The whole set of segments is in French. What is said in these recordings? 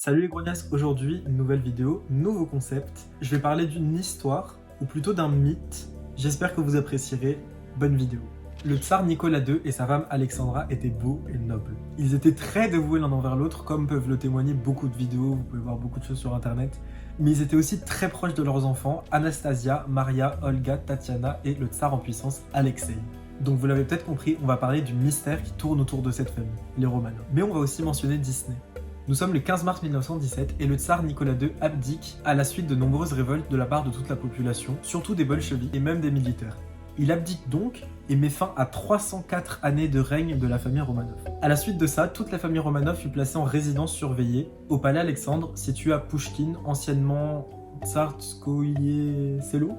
Salut les grognasses, aujourd'hui, une nouvelle vidéo, nouveau concept. Je vais parler d'une histoire, ou plutôt d'un mythe. J'espère que vous apprécierez. Bonne vidéo. Le tsar Nicolas II et sa femme Alexandra étaient beaux et nobles. Ils étaient très dévoués l'un envers l'autre, comme peuvent le témoigner beaucoup de vidéos, vous pouvez voir beaucoup de choses sur internet. Mais ils étaient aussi très proches de leurs enfants, Anastasia, Maria, Olga, Tatiana et le tsar en puissance, Alexei. Donc vous l'avez peut-être compris, on va parler du mystère qui tourne autour de cette famille, les Romanov. Mais on va aussi mentionner Disney. Nous sommes le 15 mars 1917 et le tsar Nicolas II abdique à la suite de nombreuses révoltes de la part de toute la population, surtout des bolcheviks et même des militaires. Il abdique donc et met fin à 304 années de règne de la famille Romanov. À la suite de ça, toute la famille Romanov fut placée en résidence surveillée au palais Alexandre, situé à Pouchkine, anciennement Tsarskoye Selo.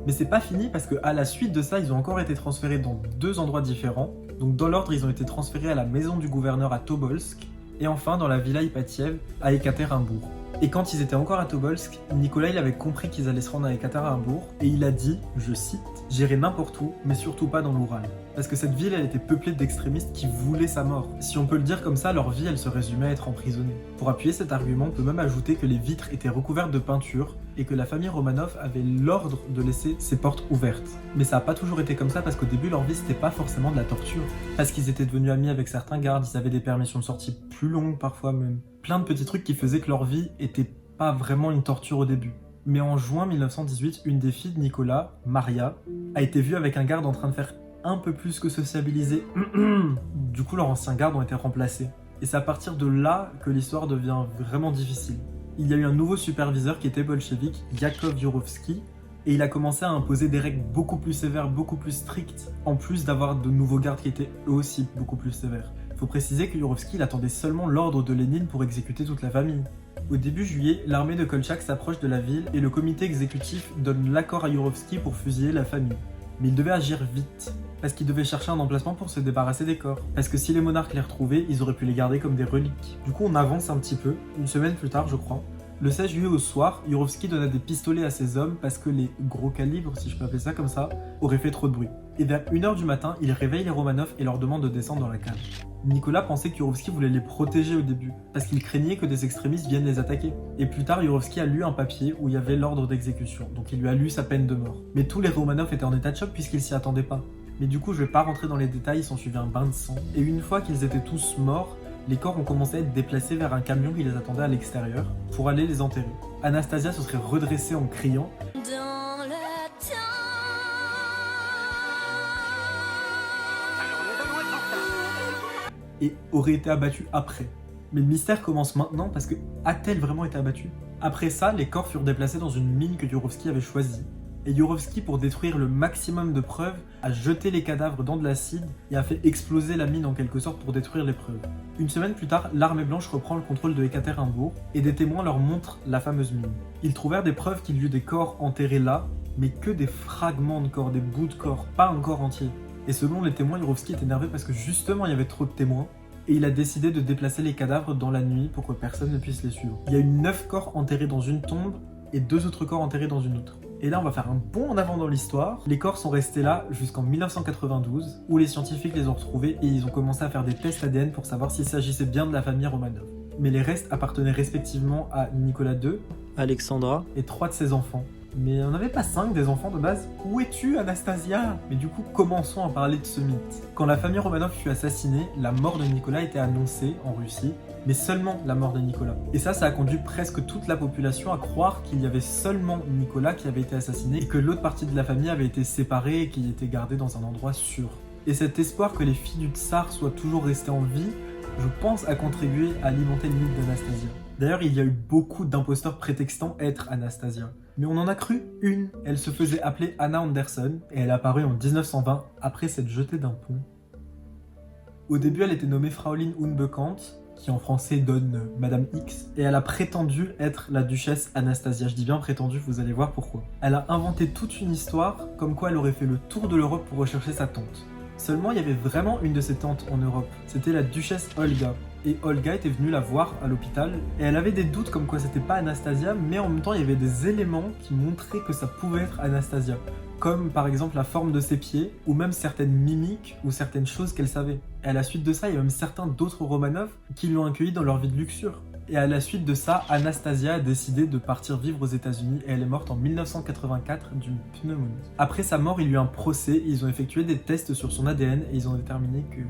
Mais c'est pas fini parce qu'à la suite de ça, ils ont encore été transférés dans deux endroits différents. Donc dans l'ordre, ils ont été transférés à la maison du gouverneur à Tobolsk, et enfin dans la villa Ipatiev à Ekaterinbourg. Et quand ils étaient encore à Tobolsk, Nicolas il avait compris qu'ils allaient se rendre à Ekaterinbourg et il a dit, je cite, « J'irai n'importe où, mais surtout pas dans l'Oural ». Parce que cette ville elle était peuplée d'extrémistes qui voulaient sa mort. Si on peut le dire comme ça, leur vie elle se résumait à être emprisonnée. Pour appuyer cet argument, on peut même ajouter que les vitres étaient recouvertes de peinture et que la famille Romanov avait l'ordre de laisser ses portes ouvertes. Mais ça n'a pas toujours été comme ça parce qu'au début leur vie c'était pas forcément de la torture. Parce qu'ils étaient devenus amis avec certains gardes, ils avaient des permissions de sortie plus longues parfois même. Plein de petits trucs qui faisaient que leur vie était pas vraiment une torture au début. Mais en juin 1918, une des filles de Nicolas, Maria, a été vue avec un garde en train de faire un peu plus que sociabiliser. Du coup leurs anciens gardes ont été remplacés. Et c'est à partir de là que l'histoire devient vraiment difficile. Il y a eu un nouveau superviseur qui était bolchevique, Yakov Yurovsky, et il a commencé à imposer des règles beaucoup plus sévères, beaucoup plus strictes, en plus d'avoir de nouveaux gardes qui étaient eux aussi beaucoup plus sévères. Il faut préciser que Yurovsky attendait seulement l'ordre de Lénine pour exécuter toute la famille. Au début juillet, l'armée de Kolchak s'approche de la ville et le comité exécutif donne l'accord à Yurovsky pour fusiller la famille. Mais il devait agir vite, parce qu'il devait chercher un emplacement pour se débarrasser des corps. Parce que si les monarques les retrouvaient, ils auraient pu les garder comme des reliques. Du coup, on avance un petit peu, une semaine plus tard, je crois. Le 16 juillet au soir, Yurovsky donna des pistolets à ses hommes parce que les gros calibres, si je peux appeler ça comme ça, auraient fait trop de bruit. Et vers 1h du matin, il réveille les Romanov et leur demande de descendre dans la cave. Nicolas pensait que Yurovsky voulait les protéger au début, parce qu'il craignait que des extrémistes viennent les attaquer. Et plus tard, Yurovsky a lu un papier où il y avait l'ordre d'exécution, donc il lui a lu sa peine de mort. Mais tous les Romanov étaient en état de choc puisqu'ils s'y attendaient pas. Mais du coup, je vais pas rentrer dans les détails, il s'en suivait un bain de sang. Et une fois qu'ils étaient tous morts, les corps ont commencé à être déplacés vers un camion qui les attendait à l'extérieur pour aller les enterrer. Anastasia se serait redressée en criant Dans le temps. et aurait été abattue après. Mais le mystère commence maintenant parce que a-t-elle vraiment été abattue? Après ça, les corps furent déplacés dans une mine que Yurovsky avait choisie. Et Yurovsky, pour détruire le maximum de preuves, a jeté les cadavres dans de l'acide et a fait exploser la mine en quelque sorte pour détruire les preuves. Une semaine plus tard, l'armée blanche reprend le contrôle de Ekaterinbourg et des témoins leur montrent la fameuse mine. Ils trouvèrent des preuves qu'il y eut des corps enterrés là, mais que des fragments de corps, des bouts de corps, pas un corps entier. Et selon les témoins, Yurovsky est énervé parce que justement il y avait trop de témoins et il a décidé de déplacer les cadavres dans la nuit pour que personne ne puisse les suivre. Il y a eu 9 corps enterrés dans une tombe et 2 autres corps enterrés dans une autre. Et là, on va faire un bond en avant dans l'histoire. Les corps sont restés là jusqu'en 1992, où les scientifiques les ont retrouvés et ils ont commencé à faire des tests ADN pour savoir s'il s'agissait bien de la famille Romanov. Mais les restes appartenaient respectivement à Nicolas II, Alexandra. et 3 de ses enfants. Mais on n'avait pas 5 des enfants de base. Où es-tu, Anastasia? Mais du coup, commençons à parler de ce mythe. Quand la famille Romanov fut assassinée, la mort de Nicolas était annoncée en Russie, mais seulement la mort de Nicolas. Et ça a conduit presque toute la population à croire qu'il y avait seulement Nicolas qui avait été assassiné et que l'autre partie de la famille avait été séparée et qu'il était gardé dans un endroit sûr. Et cet espoir que les filles du tsar soient toujours restées en vie, je pense, a contribué à alimenter le mythe d'Anastasia. D'ailleurs, il y a eu beaucoup d'imposteurs prétextant être Anastasia. Mais on en a cru une. Elle se faisait appeler Anna Anderson et elle est apparue en 1920 après s'être jetée d'un pont. Au début, elle était nommée Fraulein Unbekannt, qui en français donne Madame X, et elle a prétendu être la duchesse Anastasia. Je dis bien prétendu, vous allez voir pourquoi. Elle a inventé toute une histoire, comme quoi elle aurait fait le tour de l'Europe pour rechercher sa tante. Seulement, il y avait vraiment une de ses tantes en Europe. C'était la duchesse Olga. Et Olga était venue la voir à l'hôpital. Et elle avait des doutes comme quoi c'était pas Anastasia, mais en même temps, il y avait des éléments qui montraient que ça pouvait être Anastasia. Comme par exemple la forme de ses pieds, ou même certaines mimiques, ou certaines choses qu'elle savait. Et à la suite de ça, il y a même certains d'autres Romanov qui l'ont accueillie dans leur vie de luxure. Et à la suite de ça, Anastasia a décidé de partir vivre aux États-Unis et elle est morte en 1984 d'une pneumonie. Après sa mort, il y a eu un procès et ils ont effectué des tests sur son ADN et ils ont déterminé que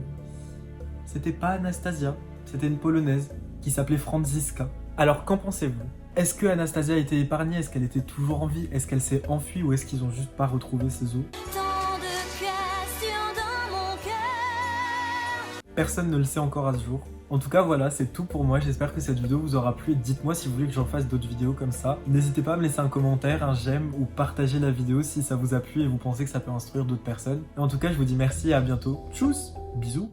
c'était pas Anastasia, c'était une Polonaise qui s'appelait Franziska. Alors qu'en pensez-vous? Est-ce que Anastasia a été épargnée? Est-ce qu'elle était toujours en vie? Est-ce qu'elle s'est enfuie ou est-ce qu'ils ont juste pas retrouvé ses os? Tant de questions dans mon cœur. Personne ne le sait encore à ce jour. En tout cas voilà, c'est tout pour moi, j'espère que cette vidéo vous aura plu. Dites-moi si vous voulez que j'en fasse d'autres vidéos comme ça. N'hésitez pas à me laisser un commentaire, un j'aime ou partager la vidéo si ça vous a plu et vous pensez que ça peut instruire d'autres personnes. Et en tout cas je vous dis merci et à bientôt. Tchuss, bisous.